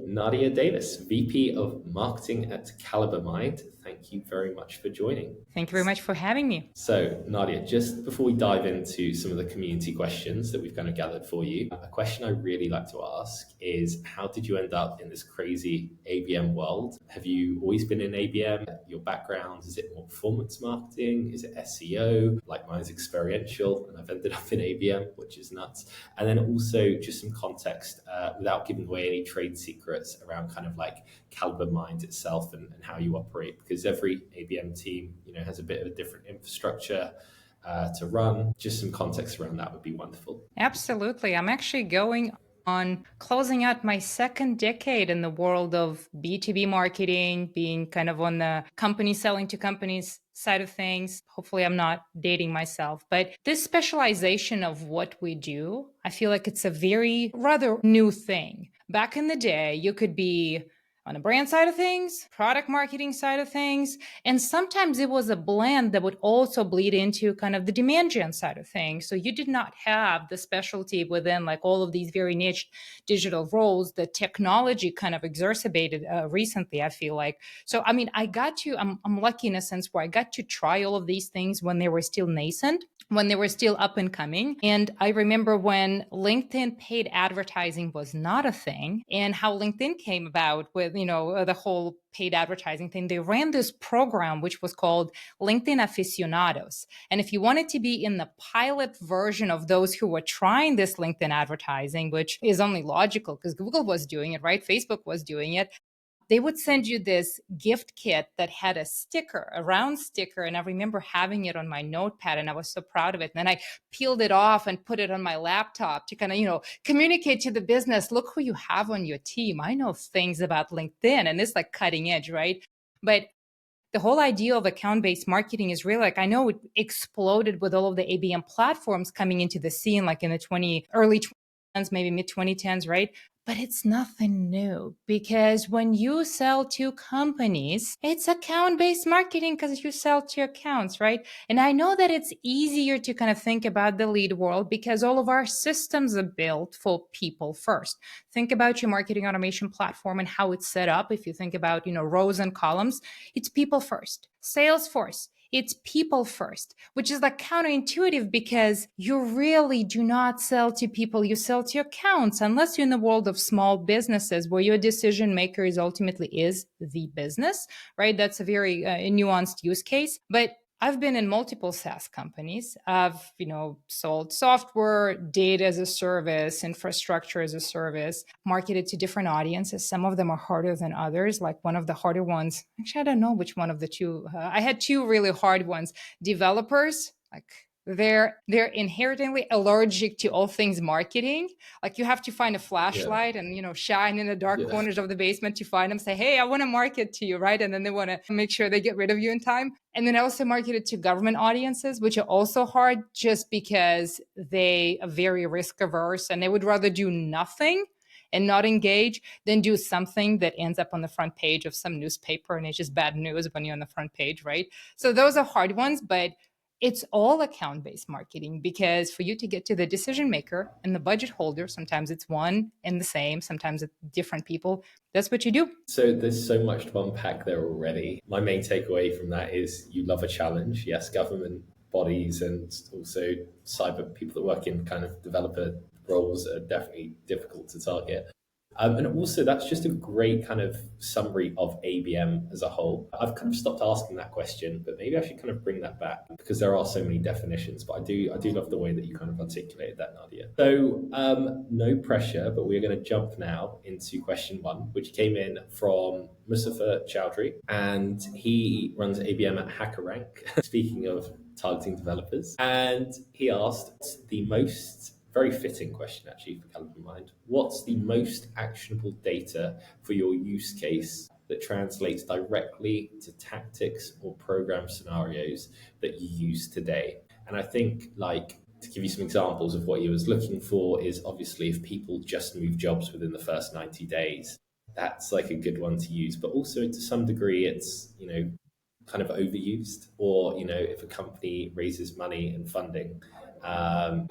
Nadia Davis, VP of Marketing at CalibreMind. Thank you very much for joining. Thank you very much for having me. So, Nadia, just before we dive into some of the community questions that we've kind of gathered for you, a question I really like to ask is, how did you end up in this crazy ABM world? Have you always been in ABM? Your background, is it more performance marketing? Is it SEO? Like mine is experiential, and I've ended up in ABM, which is nuts. And then also just some context, without giving away any trade secrets around kind of like CalibreMind itself and how you operate, because every ABM team, has a bit of a different infrastructure to run. Just some context around that would be wonderful. Absolutely. I'm actually going on closing out my second decade in the world of B2B marketing, being kind of on the company selling to companies side of things. Hopefully, I'm not dating myself, but this specialization of what we do, I feel like it's a very rather new thing. Back in the day, you could be on the brand side of things, product marketing side of things. And sometimes it was a blend that would also bleed into kind of the demand gen side of things. So you did not have the specialty within like all of these very niche digital roles that technology kind of exacerbated recently, I feel like. So, I mean, I'm lucky in a sense where I got to try all of these things when they were still nascent, when they were still up and coming. And I remember when LinkedIn paid advertising was not a thing and how LinkedIn came about with, the whole paid advertising thing. They ran this program, which was called LinkedIn Aficionados. And if you wanted to be in the pilot version of those who were trying this LinkedIn advertising, which is only logical because Google was doing it, right? Facebook was doing it. They would send you this gift kit that had a round sticker. And I remember having it on my notepad and I was so proud of it. And then I peeled it off and put it on my laptop to kind of, communicate to the business, look who you have on your team. I know things about LinkedIn and it's like cutting edge, right? But the whole idea of account-based marketing is really like, I know it exploded with all of the ABM platforms coming into the scene, like in the early 2010s, maybe mid 2010s, right? But it's nothing new because when you sell to companies, it's account-based marketing because you sell to accounts, right? And I know that it's easier to kind of think about the lead world because all of our systems are built for people first. Think about your marketing automation platform and how it's set up. If you think about, rows and columns, it's people first. Salesforce, it's people first, which is like counterintuitive because you really do not sell to people, you sell to accounts, unless you're in the world of small businesses where your decision maker is the business, right? That's a very nuanced use case. But I've been in multiple SaaS companies. I've, sold software, data as a service, infrastructure as a service, marketed to different audiences. Some of them are harder than others. Like one of the harder ones, actually, I don't know which one of the two. I had two really hard ones. Developers, like they're inherently allergic to all things marketing. Like you have to find a flashlight and shine in the dark corners of the basement to find them, say, hey, I want to market to you, right? And then they want to make sure they get rid of you in time. And then I also marketed to government audiences, which are also hard just because they are very risk averse and they would rather do nothing and not engage than do something that ends up on the front page of some newspaper and it's just bad news when you're on the front page, right? So those are hard ones, but it's all account-based marketing because for you to get to the decision maker and the budget holder, sometimes it's one and the same, sometimes it's different people. That's what you do. So there's so much to unpack there already. My main takeaway from that is you love a challenge. Yes, government bodies and also cyber people that work in kind of developer roles are definitely difficult to target. And also, that's just a great kind of summary of ABM as a whole. I've kind of stopped asking that question, but maybe I should kind of bring that back because there are so many definitions. But I do love the way that you kind of articulated that, Nadia. So no pressure, but we're going to jump now into question one, which came in from Mustafa Chowdhury, and he runs ABM at HackerRank. Speaking of targeting developers, and he asked the most very fitting question actually for CalibreMind. What's the most actionable data for your use case that translates directly to tactics or program scenarios that you use today? And I think to give you some examples of what he was looking for is obviously if people just move jobs within the first 90 days, that's like a good one to use. But also to some degree, it's, kind of overused, or, if a company raises money and funding.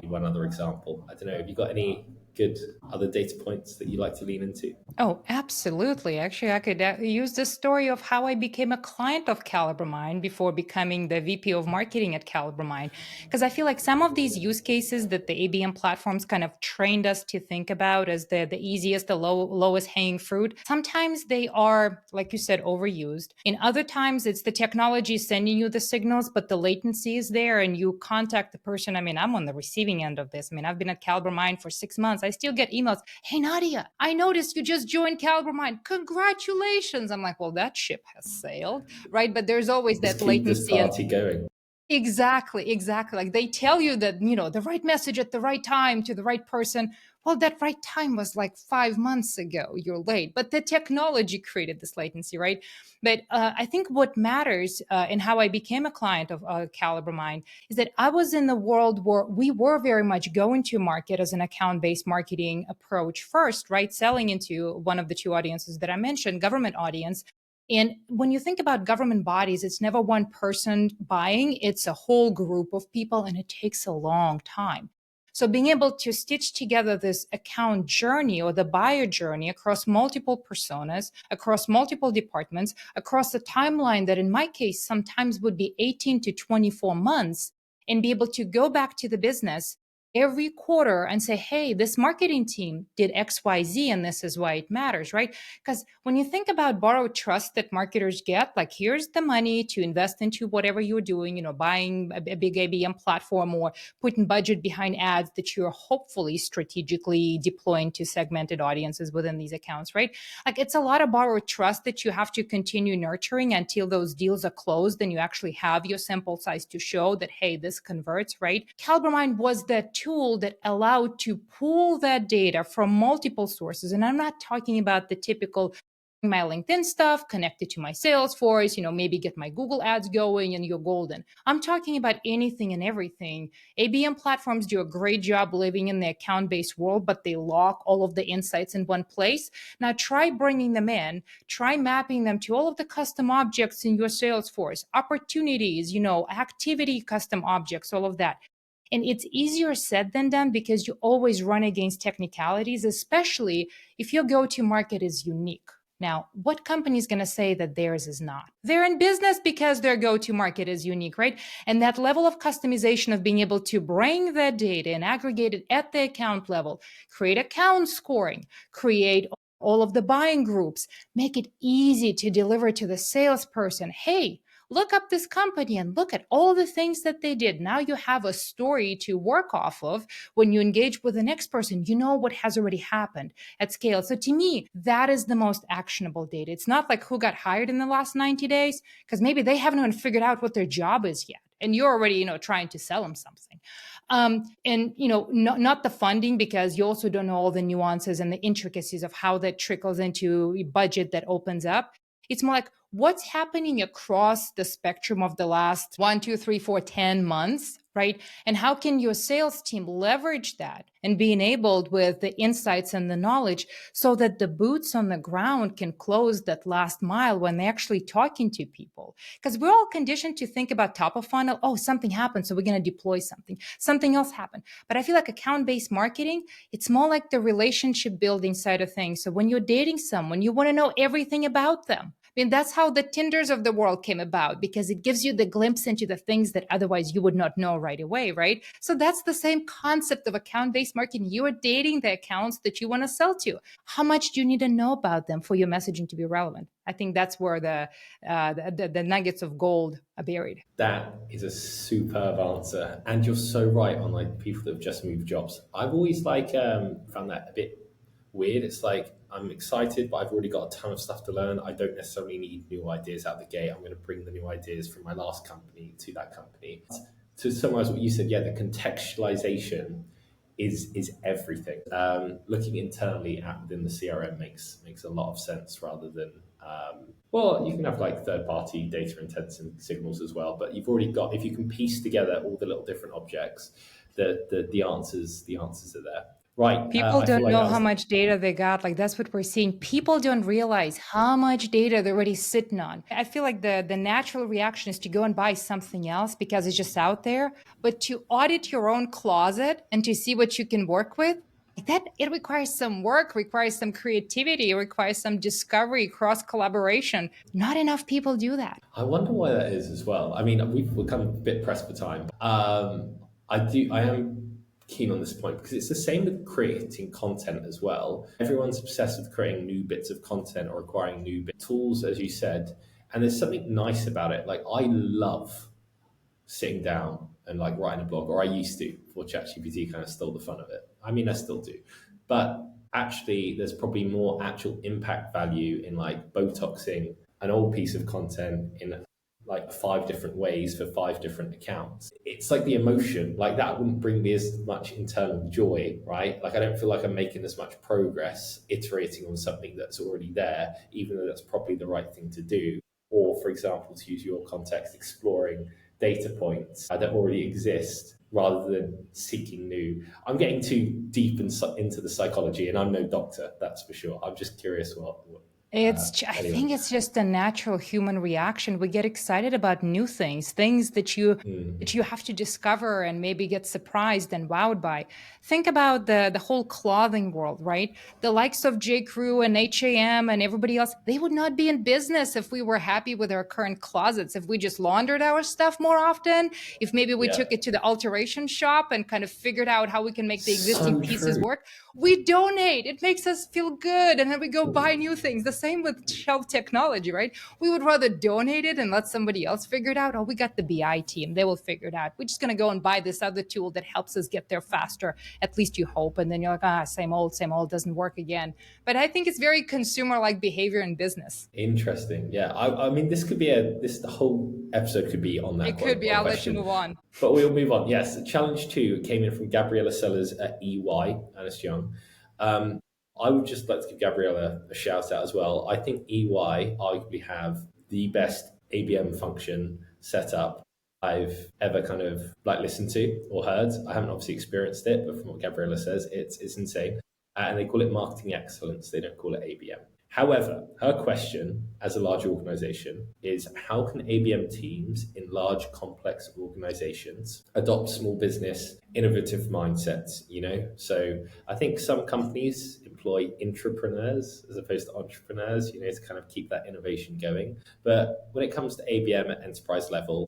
One other example. I don't know. Have you got any good other data points that you like to lean into? Oh, absolutely. Actually, I could use the story of how I became a client of CalibreMind before becoming the VP of marketing at CalibreMind. Because I feel like some of these use cases that the ABM platforms kind of trained us to think about as the easiest, the lowest hanging fruit, sometimes they are, like you said, overused. In other times, it's the technology sending you the signals, but the latency is there and you contact the person. I mean, I'm on the receiving end of this. I mean, I've been at CalibreMind for 6 months. I still get emails. Hey, Nadia, I noticed you just joined CalibreMind. Congratulations. I'm like, well, that ship has sailed, right? But there's always Just that keep this latency. And party going. exactly, exactly. Like they tell you that, the right message at the right time to the right person. Well, that right time was like 5 months ago. You're late. But the technology created this latency, right? But I think what matters in how I became a client of CalibreMind is that I was in the world where we were very much going to market as an account-based marketing approach first, right? Selling into one of the two audiences that I mentioned, government audience. And when you think about government bodies, it's never one person buying, it's a whole group of people, and it takes a long time. So being able to stitch together this account journey or the buyer journey across multiple personas, across multiple departments, across a timeline that in my case sometimes would be 18 to 24 months, and be able to go back to the business every quarter and say, hey, this marketing team did XYZ and this is why it matters, right? Because when you think about borrowed trust that marketers get, like here's the money to invest into whatever you're doing, buying a big ABM platform or putting budget behind ads that you're hopefully strategically deploying to segmented audiences within these accounts, right? Like it's a lot of borrowed trust that you have to continue nurturing until those deals are closed and you actually have your sample size to show that, hey, this converts, right? CalibreMind was that tool that allowed to pull that data from multiple sources. And I'm not talking about the typical my LinkedIn stuff, connect it to my Salesforce, maybe get my Google ads going and you're golden. I'm talking about anything and everything. ABM platforms do a great job living in the account-based world, but they lock all of the insights in one place. Now try bringing them in, try mapping them to all of the custom objects in your Salesforce, opportunities, activity custom objects, all of that. And it's easier said than done because you always run against technicalities, especially if your go-to market is unique. Now, what company is going to say that theirs is not? They're in business because their go-to market is unique, right? And that level of customization of being able to bring that data and aggregate it at the account level, create account scoring, create all of the buying groups, make it easy to deliver to the salesperson. Hey, look up this company and look at all the things that they did. Now you have a story to work off of when you engage with the next person. You know what has already happened at scale. So to me, that is the most actionable data. It's not like who got hired in the last 90 days, because maybe they haven't even figured out what their job is yet. And you're already, trying to sell them something. And, not the funding, because you also don't know all the nuances and the intricacies of how that trickles into a budget that opens up. It's more like what's happening across the spectrum of the last 1, 2, 3, 4, 10 months, right? And how can your sales team leverage that and be enabled with the insights and the knowledge so that the boots on the ground can close that last mile when they're actually talking to people? Because we're all conditioned to think about top of funnel. Oh, something happened, so we're going to deploy something. Something else happened. But I feel like account-based marketing, it's more like the relationship building side of things. So when you're dating someone, you want to know everything about them. I mean, that's how the Tinders of the world came about, because it gives you the glimpse into the things that otherwise you would not know right away, right? So that's the same concept of account-based marketing. You are dating the accounts that you want to sell to. How much do you need to know about them for your messaging to be relevant? I think that's where the nuggets of gold are buried. That is a superb answer, and you're so right on like people that have just moved jobs. I've always found that a bit weird. It's like I'm excited, but I've already got a ton of stuff to learn. I don't necessarily need new ideas out the gate. I'm going to bring the new ideas from my last company to that company. To summarize what you said, yeah, the contextualization is everything. Looking internally at within the CRM makes a lot of sense rather than well, you can have like third-party data intensive signals as well, but you've already got, if you can piece together all the little different objects, the answers are there. Right. People I feel don't like know that how was much data they got. Like that's what we're seeing. People don't realize how much data they're already sitting on. I feel like the natural reaction is to go and buy something else because it's just out there. But to audit your own closet and to see what you can work with, That it requires some work, requires some creativity, it requires some discovery, cross collaboration. Not enough people do that. I wonder why that is as well. I mean, we've become a bit pressed for time. I am keen on this point because it's the same with creating content as well. Everyone's obsessed with creating new bits of content or acquiring new tools, as you said. And there's something nice about it. Like, I love sitting down and like writing a blog, or I used to, before ChatGPT kind of stole the fun of it. I mean, I still do, but actually, there's probably more actual impact value in like Botoxing an old piece of content in like 5 different ways for 5 different accounts. It's like the emotion, like that wouldn't bring me as much internal joy, right? Like I don't feel like I'm making as much progress iterating on something that's already there, even though that's probably the right thing to do. Or, for example, to use your context, exploring data points that already exist rather than seeking new. I'm getting too deep into the psychology, and I'm no doctor, that's for sure. I'm just curious what I anyway. think it's just a natural human reaction. We get excited about new things, things that you have to discover and maybe get surprised and wowed by. Think about the whole clothing world, right? The likes of J. Crew and H&M and everybody else, they would not be in business if we were happy with our current closets, if we just laundered our stuff more often, if maybe we took it to the alteration shop and kind of figured out how we can make the existing pieces work. We donate. It makes us feel good. And then we go buy new things. The same with shelf technology, right? We would rather donate it and let somebody else figure it out. Oh, we got the BI team. They will figure it out. We're just going to go and buy this other tool that helps us get there faster. At least you hope. And then you're like, same old, doesn't work again. But I think it's very consumer-like behavior in business. Interesting. Yeah. I mean, this could be the whole episode could be on that. It could be. I'll let you move on. But we'll move on. Yes. Challenge 2 came in from Gabriella Sellers at EY, Ernst Young. I would just like to give Gabriella a shout out as well. I think EY arguably have the best ABM function set up I've ever kind of like listened to or heard. I haven't obviously experienced it, but from what Gabriella says, it's insane. And they call it marketing excellence. They don't call it ABM. However, her question as a large organization is how can ABM teams in large, complex organizations adopt small business innovative mindsets, So I think some companies employ intrapreneurs as opposed to entrepreneurs, to kind of keep that innovation going. But when it comes to ABM at enterprise level,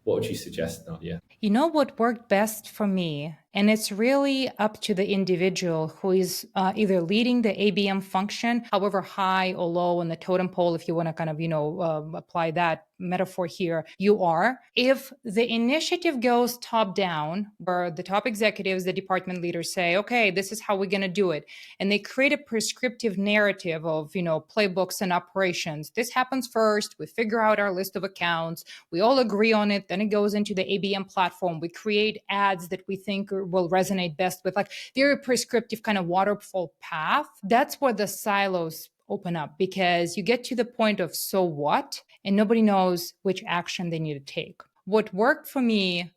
what would you suggest, Nadia? You know what worked best for me? And it's really up to the individual who is either leading the ABM function, however high or low on the totem pole, if you want to kind of, apply that metaphor here, you are. If the initiative goes top down, where the top executives, the department leaders say, okay, this is how we're going to do it. And they create a prescriptive narrative of, playbooks and operations. This happens first. We figure out our list of accounts. We all agree on it. Then it goes into the ABM platform. We create ads that we think will resonate best with, like very prescriptive kind of waterfall path. That's where the silos open up, because you get to the point of so what, and nobody knows which action they need to take. What worked for me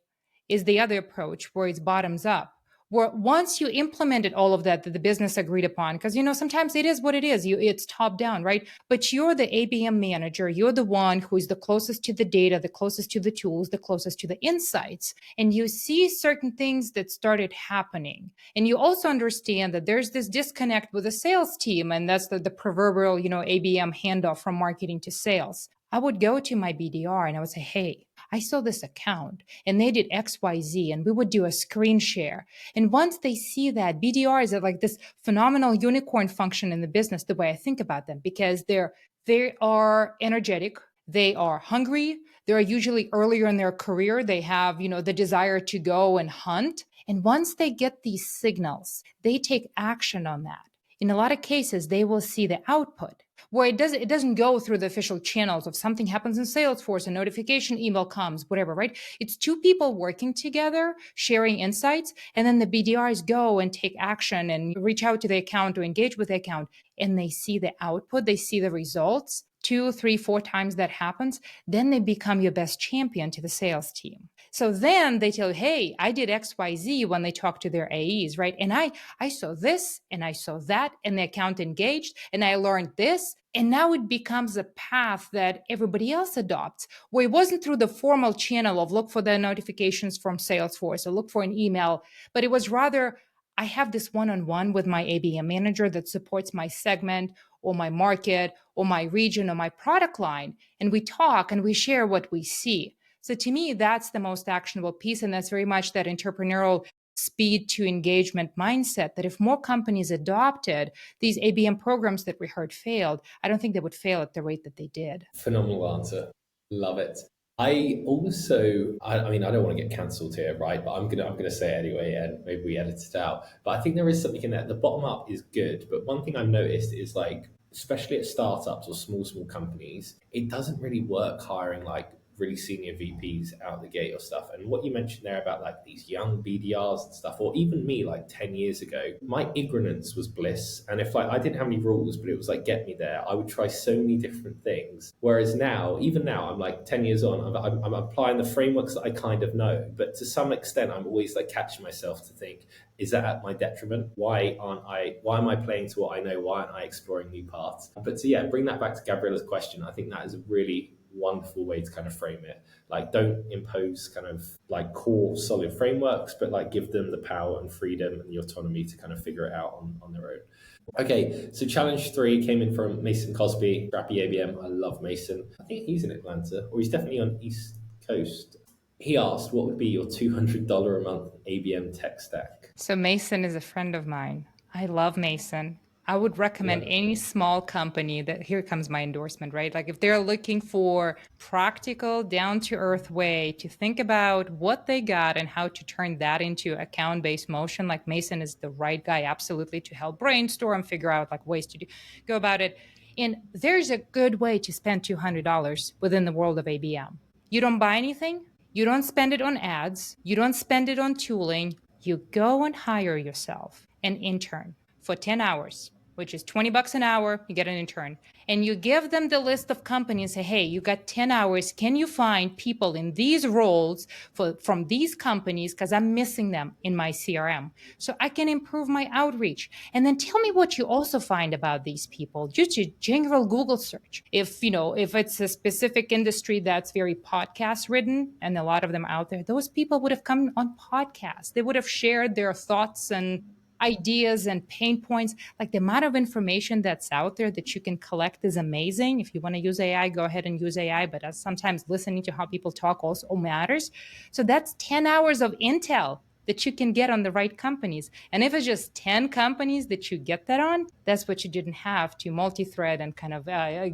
is the other approach where it's bottoms up, where once you implemented all of that the business agreed upon, because sometimes it is what it is, it's top down, right? But you're the ABM manager, you're the one who is the closest to the data, the closest to the tools, the closest to the insights, and you see certain things that started happening, and you also understand that there's this disconnect with the sales team, and that's the proverbial ABM handoff from marketing to sales. I would go to my BDR and I would say, hey, I saw this account and they did XYZ, and we would do a screen share. And once they see that, BDRs are like this phenomenal unicorn function in the business, the way I think about them, because they are energetic, they are hungry, they're usually earlier in their career, they have, the desire to go and hunt. And once they get these signals, they take action on that. In a lot of cases, they will see the output, where it doesn't go through the official channels of something happens in Salesforce, a notification email comes, whatever, right? It's two people working together, sharing insights, and then the BDRs go and take action and reach out to the account or engage with the account, and they see the output, they see the results. 2, 3, 4 times that happens, then they become your best champion to the sales team. So then they tell you, hey, I did XYZ when they talk to their AEs, right? And I saw this and I saw that, and the account engaged, and I learned this. And now it becomes a path that everybody else adopts, where it wasn't through the formal channel of look for the notifications from Salesforce or look for an email, but it was rather, I have this one-on-one with my ABM manager that supports my segment or my market or my region or my product line. And we talk and we share what we see. So to me, that's the most actionable piece. And that's very much that entrepreneurial speed to engagement mindset that if more companies adopted these ABM programs that we heard failed, I don't think they would fail at the rate that they did. Phenomenal answer. Love it. I also, I mean, I don't want to get cancelled here, right? But I'm gonna say it anyway, and maybe we edit it out. But I think there is something in there. The bottom up is good, but one thing I've noticed is like, especially at startups or small companies, it doesn't really work hiring like really senior VPs out the gate or stuff. And what you mentioned there about like these young BDRs and stuff, or even me like 10 years ago, my ignorance was bliss. And if like I didn't have any rules, but it was like, get me there, I would try so many different things. Whereas now, even now, I'm like 10 years on, I'm applying the frameworks that I kind of know. But to some extent, I'm always like catching myself to think, is that at my detriment? Why am I playing to what I know? Why aren't I exploring new paths? But to, yeah, bring that back to Gabriella's question, I think that is a really wonderful way to kind of frame it. Like, don't impose kind of like core solid frameworks, but like give them the power and freedom and the autonomy to kind of figure it out on their own. Okay, so challenge 3 came in from Mason Cosby, Scrappy ABM. I love Mason. I think he's in Atlanta, or he's definitely on East Coast. He asked, what would be your $200 a month ABM tech stack? So Mason is a friend of mine. I love Mason. I would recommend any small company that, here comes my endorsement, right? Like if they're looking for practical, down to earth way to think about what they got and how to turn that into account-based motion, like Mason is the right guy absolutely to help brainstorm, figure out like ways to go about it. And there's a good way to spend $200 within the world of ABM. You don't buy anything. You don't spend it on ads. You don't spend it on tooling. You go and hire yourself an intern for 10 hours, which is $20 an hour. You get an intern. And you give them the list of companies, say, hey, you got 10 hours. Can you find people in these roles from these companies? Because I'm missing them in my CRM. So I can improve my outreach. And then tell me what you also find about these people. Just a general Google search. If it's a specific industry that's very podcast ridden, and a lot of them out there, those people would have come on podcasts. They would have shared their thoughts and ideas and pain points. Like the amount of information that's out there that you can collect is amazing. If you want to use AI, go ahead and use AI, but sometimes listening to how people talk also matters. So that's 10 hours of intel that you can get on the right companies. And if it's just 10 companies that you get that on, that's what you didn't have to multi-thread and kind of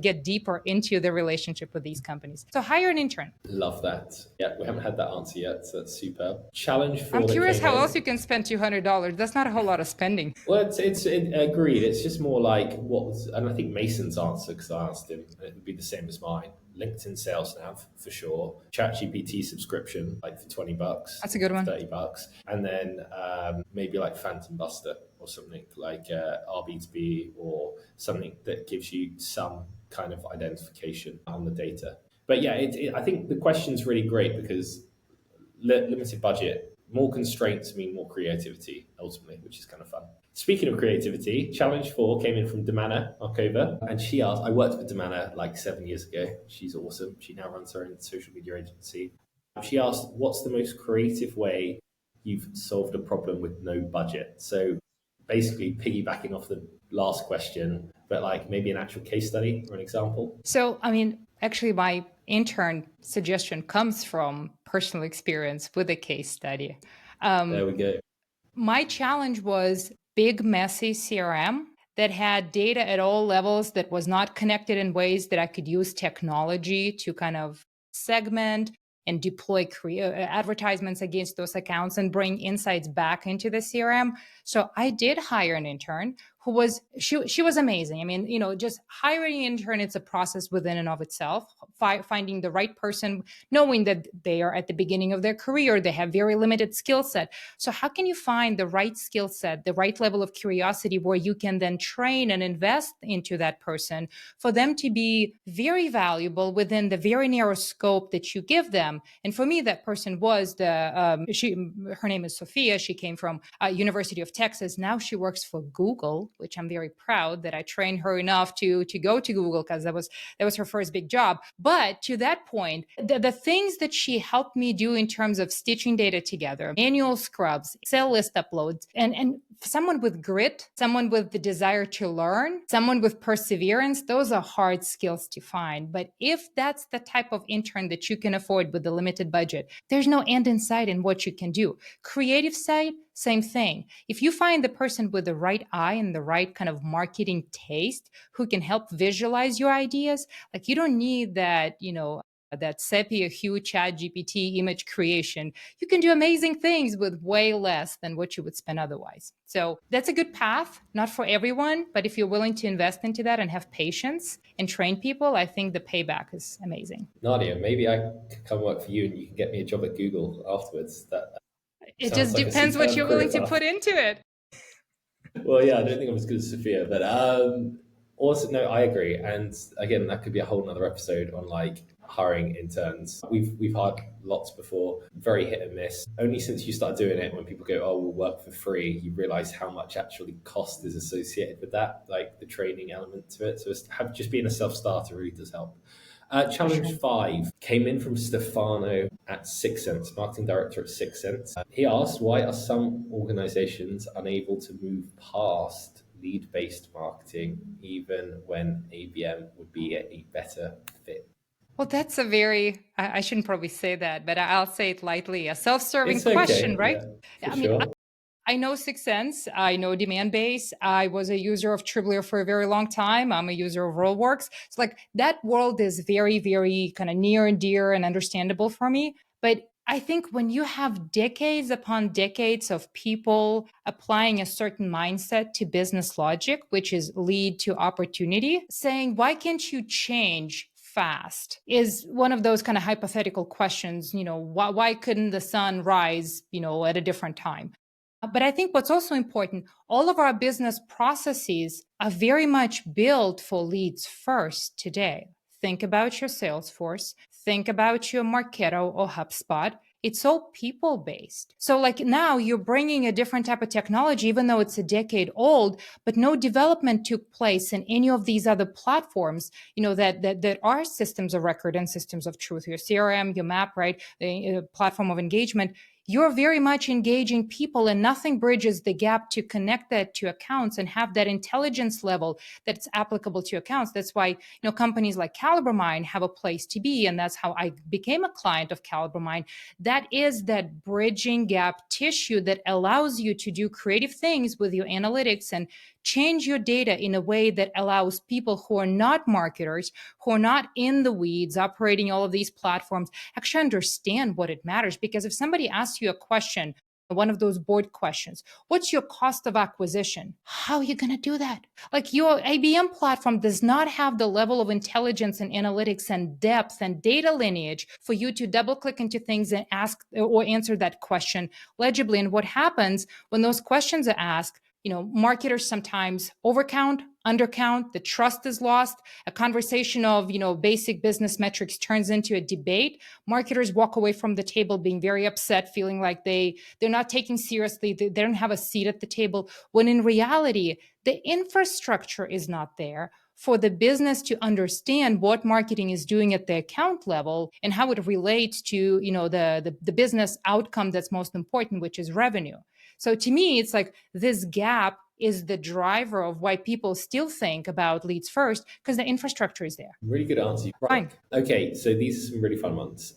get deeper into the relationship with these companies. So hire an intern. Love that. Yeah, we haven't had that answer yet, so that's superb. Challenge 4. I'm curious how else you can spend $200. That's not a whole lot of spending. Well, it's agreed. It's just more like and I think Mason's answer, because I asked him, it would be the same as mine. LinkedIn Sales Nav for sure. ChatGPT subscription, like for $20. That's a good one. $30, and then maybe like Phantom Buster or something like RB2B or something that gives you some kind of identification on the data. But yeah, I think the question's really great because limited budget, more constraints mean more creativity ultimately, which is kind of fun. Speaking of creativity, challenge 4 came in from Damana Markova, and she asked, I worked with Damana like 7 years ago. She's awesome. She now runs her own social media agency. She asked, what's the most creative way you've solved a problem with no budget? So basically piggybacking off the last question, but like maybe an actual case study or an example. So, I mean, actually my intern suggestion comes from personal experience with a case study. There we go. My challenge was big, messy CRM that had data at all levels that was not connected in ways that I could use technology to kind of segment and deploy advertisements against those accounts and bring insights back into the CRM. So I did hire an intern who was, she was amazing. I mean, just hiring an intern, it's a process within and of itself, finding the right person, knowing that they are at the beginning of their career, they have very limited skill set. So how can you find the right skill set, the right level of curiosity where you can then train and invest into that person for them to be very valuable within the very narrow scope that you give them? And for me, that person was her name is Sophia. She came from University of Texas. Now she works for Google, which I'm very proud that I trained her enough to go to Google, because that was her first big job. But to that point, the things that she helped me do in terms of stitching data together, manual scrubs, Excel list uploads, and someone with grit, someone with the desire to learn, someone with perseverance, those are hard skills to find. But if that's the type of intern that you can afford with a limited budget, there's no end in sight in what you can do. Creative side, same thing. If you find the person with the right eye and the right kind of marketing taste who can help visualize your ideas, like you don't need that, that sepia hue chat GPT image creation. You can do amazing things with way less than what you would spend otherwise. So that's a good path, not for everyone, but if you're willing to invest into that and have patience and train people, I think the payback is amazing. Nadia, maybe I could come work for you and you can get me a job at Google afterwards. That It sounds just like a depends what superb you're career willing to path. put into it. Well, yeah, I don't think I'm as good as Sophia, but also, no, I agree. And again, that could be a whole nother episode on like hiring interns. We've hired lots before, very hit and miss. Only since you start doing it, when people go, "Oh, we'll work for free," you realize how much actually cost is associated with that, like the training element to it. So just being a self-starter really does help. Challenge 5 came in from Stefano at 6 cents, marketing director at 6 cents. He asked, why are some organizations unable to move past lead-based marketing, even when ABM would be a better fit? Well, that's a very, I shouldn't probably say that, but I'll say it lightly, a self-serving It's question, okay, right? yeah, for I mean, sure. I know 6sense. I know Demand Base. I was a user of Tribler for a very long time. I'm a user of Rollworks. It's like that world is very, very kind of near and dear and understandable for me. But I think when you have decades upon decades of people applying a certain mindset to business logic, which is lead to opportunity, saying, why can't you change fast, is one of those kind of hypothetical questions. Why couldn't the sun rise, at a different time? But I think what's also important, all of our business processes are very much built for leads first today. Think about your Salesforce, think about your Marketo or HubSpot. It's all people based. So like now you're bringing a different type of technology, even though it's a decade old, but no development took place in any of these other platforms, that are systems of record and systems of truth, your CRM, your map, right? The platform of engagement. You're very much engaging people, and nothing bridges the gap to connect that to accounts and have that intelligence level that's applicable to accounts. That's why, companies like CalibreMind have a place to be. And that's how I became a client of CalibreMind. That is that bridging gap tissue that allows you to do creative things with your analytics and change your data in a way that allows people who are not marketers, who are not in the weeds, operating all of these platforms, actually understand what it matters. Because if somebody asks you a question, one of those board questions, what's your cost of acquisition? How are you going to do that? Like your ABM platform does not have the level of intelligence and analytics and depth and data lineage for you to double click into things and ask or answer that question legibly. And what happens when those questions are asked, marketers sometimes overcount, undercount, the trust is lost. A conversation of, basic business metrics turns into a debate. Marketers walk away from the table being very upset, feeling like they're not taken seriously. They don't have a seat at the table, when in reality, the infrastructure is not there for the business to understand what marketing is doing at the account level and how it relates to, the business outcome that's most important, which is revenue. So to me, it's like this gap is the driver of why people still think about leads first, because the infrastructure is there. Really good answer. Fine. Okay, so these are some really fun ones.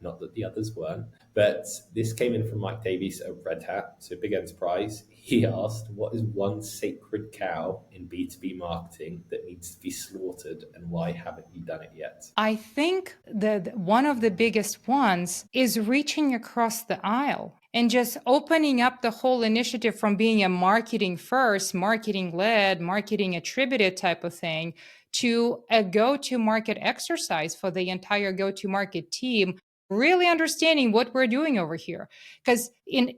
Not that the others weren't, but this came in from Mike Davies at Red Hat, so big enterprise. He asked, what is one sacred cow in B2B marketing that needs to be slaughtered, and why haven't you done it yet? I think that one of the biggest ones is reaching across the aisle and just opening up the whole initiative from being a marketing first, marketing led, marketing attributed type of thing to a go-to-market exercise for the entire go-to-market team, really understanding what we're doing over here. Because in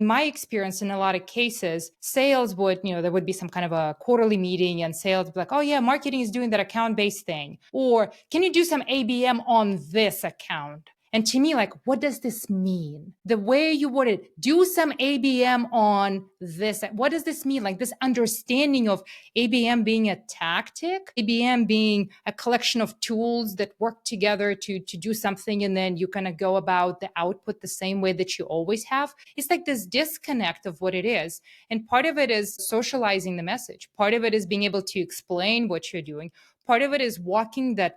my experience, in a lot of cases, sales would, there would be some kind of a quarterly meeting and sales would be like, oh yeah, marketing is doing that account-based thing. Or can you do some ABM on this account? And to me, like, what does this mean? The way you word it, do some ABM on this. What does this mean? Like this understanding of ABM being a tactic, ABM being a collection of tools that work together to do something, and then you kind of go about the output the same way that you always have. It's like this disconnect of what it is. And part of it is socializing the message. Part of it is being able to explain what you're doing. Part of it is walking that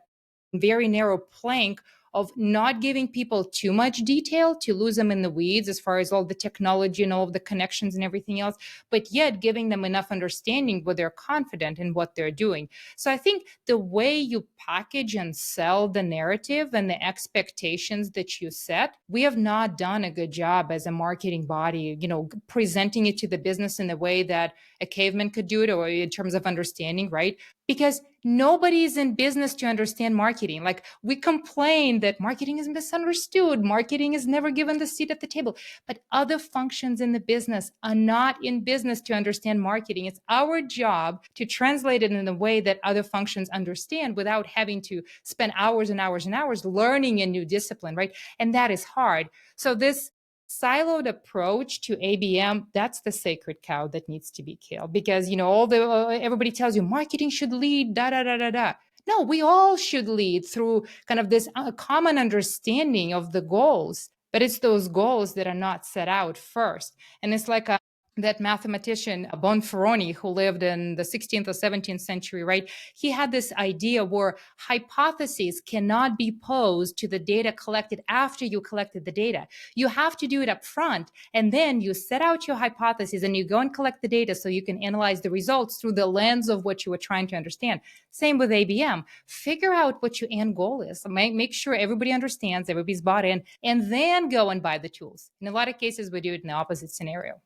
very narrow plank of not giving people too much detail to lose them in the weeds as far as all the technology and all of the connections and everything else, but yet giving them enough understanding where they're confident in what they're doing. So I think the way you package and sell the narrative and the expectations that you set, we have not done a good job as a marketing body, presenting it to the business in the way that a caveman could do it, or in terms of understanding, right? Because nobody's in business to understand marketing. Like, we complain that marketing is misunderstood, marketing is never given the seat at the table, but other functions in the business are not in business to understand marketing. It's our job to translate it in a way that other functions understand without having to spend hours and hours and hours learning a new discipline, right? And that is hard. So this siloed approach to ABM, that's the sacred cow that needs to be killed, because everybody tells you marketing should lead da da da da da. No, we all should lead through kind of this common understanding of the goals, but it's those goals that are not set out first. And it's like that mathematician Bonferroni, who lived in the 16th or 17th century, right? He had this idea where hypotheses cannot be posed to the data collected after you collected the data. You have to do it up front, and then you set out your hypotheses and you go and collect the data so you can analyze the results through the lens of what you were trying to understand. Same with ABM. Figure out what your end goal is. Make sure everybody understands, everybody's bought in, and then go and buy the tools. In a lot of cases, we do it in the opposite scenario.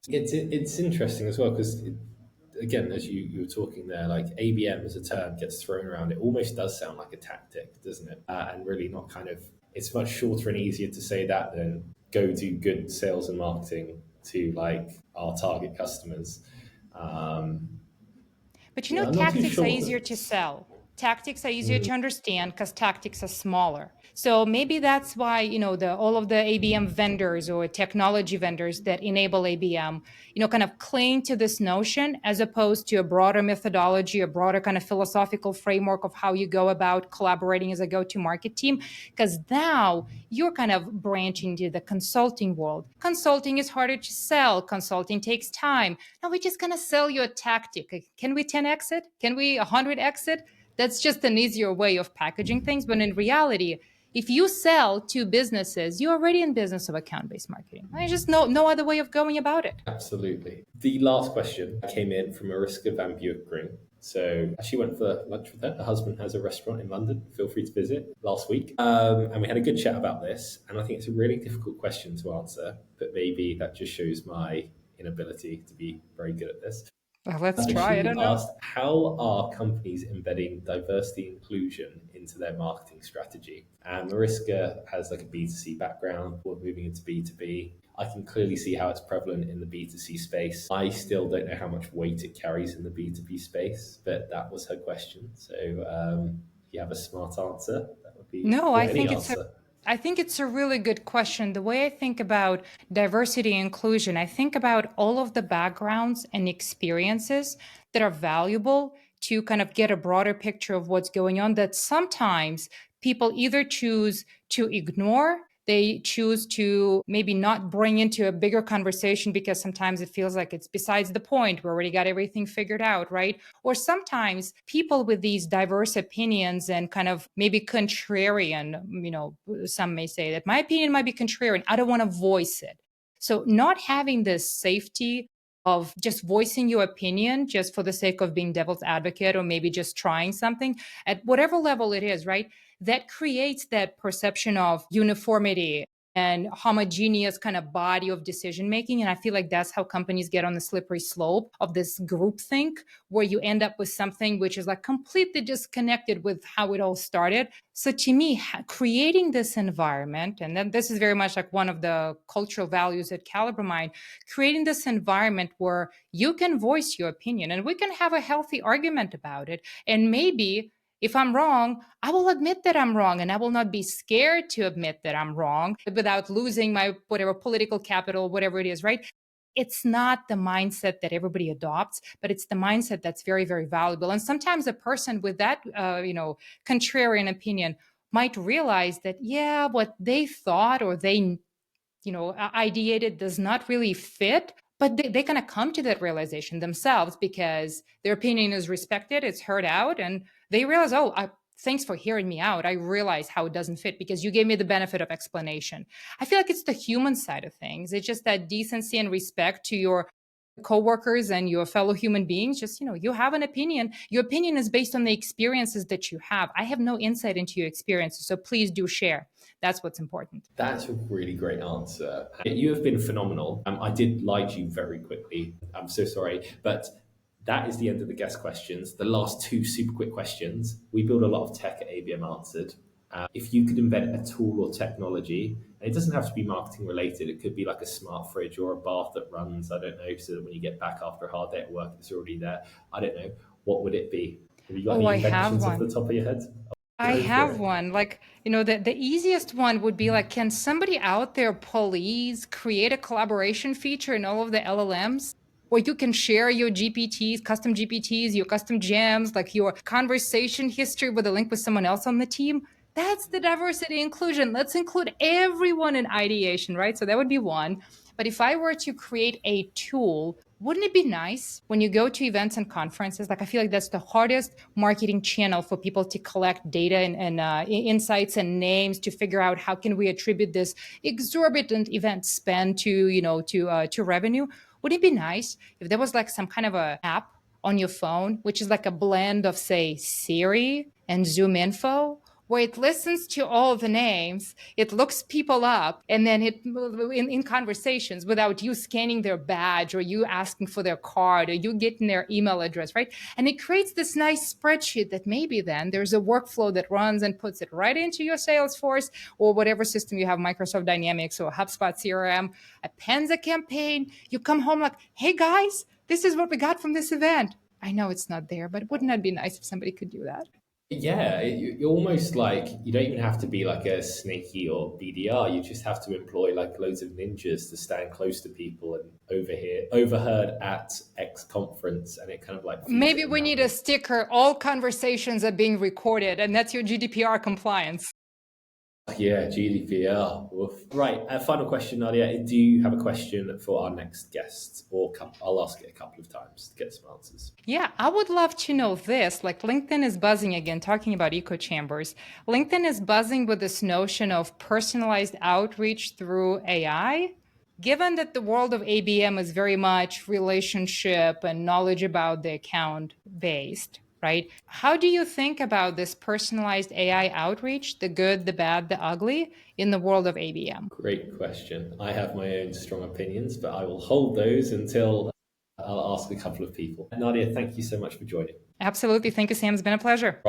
It's interesting as well, because again, as you were talking there, like ABM as a term gets thrown around. It almost does sound like a tactic, doesn't it? And really not kind of, it's much shorter and easier to say that than go do good sales and marketing to like our target customers. But tactics are easier to sell. Tactics are easier to understand because tactics are smaller. So maybe that's why, all of the ABM vendors or technology vendors that enable ABM, kind of cling to this notion as opposed to a broader methodology, a broader kind of philosophical framework of how you go about collaborating as a go-to-market team. Because now you're kind of branching to the consulting world. Consulting is harder to sell. Consulting takes time. Now we're just going to sell you a tactic. Can we 10x it? Can we 100x it? That's just an easier way of packaging things. But in reality, if you sell to businesses, you're already in business of account-based marketing. There's just no other way of going about it. Absolutely. The last question came in from Mariska Van Buuckering. So she went for lunch with her. Her husband has a restaurant in London. Feel free to visit last week. And we had a good chat about this. And I think it's a really difficult question to answer, but maybe that just shows my inability to be very good at this. Well, let's try. I don't know. Asked, how are companies embedding diversity and inclusion into their marketing strategy? And Mariska has like a B2C background. We're moving into B2B. I can clearly see how it's prevalent in the B2C space. I still don't know how much weight it carries in the B2B space, but that was her question. So if you have a smart answer, that would be I think it's a really good question. The way I think about diversity and inclusion, I think about all of the backgrounds and experiences that are valuable to kind of get a broader picture of what's going on, that sometimes people either choose to ignore. They choose to maybe not bring into a bigger conversation because sometimes it feels like it's besides the point. We already got everything figured out, right? Or sometimes people with these diverse opinions and kind of maybe contrarian, some may say that my opinion might be contrarian. I don't want to voice it. So not having this safety of just voicing your opinion just for the sake of being devil's advocate, or maybe just trying something at whatever level it is, right? That creates that perception of uniformity and homogeneous kind of body of decision making. And I feel like that's how companies get on the slippery slope of this groupthink, where you end up with something which is like completely disconnected with how it all started. So to me, creating this environment, and then this is very much like one of the cultural values at CalibreMind, creating this environment where you can voice your opinion and we can have a healthy argument about it. And maybe If I'm wrong, I will admit that I'm wrong, and I will not be scared to admit that I'm wrong without losing my whatever political capital, whatever it is, right? It's not the mindset that everybody adopts, but it's the mindset that's very, very valuable. And sometimes a person with that, contrarian opinion might realize that, yeah, what they thought or they ideated does not really fit, but they kind of come to that realization themselves because their opinion is respected, it's heard out, and they realize, oh, thanks for hearing me out. I realize how it doesn't fit because you gave me the benefit of explanation. I feel like it's the human side of things. It's just that decency and respect to your coworkers and your fellow human beings. Just, you have an opinion. Your opinion is based on the experiences that you have. I have no insight into your experiences, so please do share. That's what's important. That's a really great answer. You have been phenomenal. I did lie to you very quickly. I'm so sorry. But that is the end of the guest questions. The last two super quick questions. We build a lot of tech at ABM Answered. If you could invent a tool or technology, and it doesn't have to be marketing related, it could be like a smart fridge or a bath that runs, I don't know, so that when you get back after a hard day at work, it's already there. I don't know. What would it be? Have you got any I have inventions off one. the top of your head? I Go for have it. one. Like, the easiest one would be like, can somebody out there please create a collaboration feature in all of the LLMs where you can share your GPTs, your custom gems, like your conversation history with a link with someone else on the team? That's the diversity inclusion. Let's include everyone in ideation, right? So that would be one. But if I were to create a tool, wouldn't it be nice when you go to events and conferences? Like, I feel like that's the hardest marketing channel for people to collect data and insights and names to figure out how can we attribute this exorbitant event spend to revenue. Would it be nice if there was like some kind of a app on your phone, which is like a blend of, say, Siri and Zoom Info, where it listens to all the names, it looks people up, and then in conversations without you scanning their badge or you asking for their card or you getting their email address, right? And it creates this nice spreadsheet that maybe then there's a workflow that runs and puts it right into your Salesforce or whatever system you have, Microsoft Dynamics or HubSpot CRM, appends a campaign. You come home like, hey guys, this is what we got from this event. I know it's not there, but wouldn't that be nice if somebody could do that? Yeah, you're almost like you don't even have to be like a snaky or BDR. You just have to employ like loads of ninjas to stand close to people and overheard at X conference, and it kind of like feeds it Maybe in we that need way. a sticker. All conversations are being recorded, and that's your GDPR compliance. Yeah, GDPR. Woof. Right, final question, Nadia. Do you have a question for our next guest, or I'll ask it a couple of times to get some answers. Yeah, I would love to know this. Like, LinkedIn is buzzing again, talking about echo chambers. LinkedIn is buzzing with this notion of personalized outreach through AI. Given that the world of ABM is very much relationship and knowledge about the account based, right? How do you think about this personalized AI outreach, the good, the bad, the ugly, in the world of ABM? Great question. I have my own strong opinions, but I will hold those until I'll ask a couple of people. Nadia, thank you so much for joining. Absolutely. Thank you, Sam. It's been a pleasure.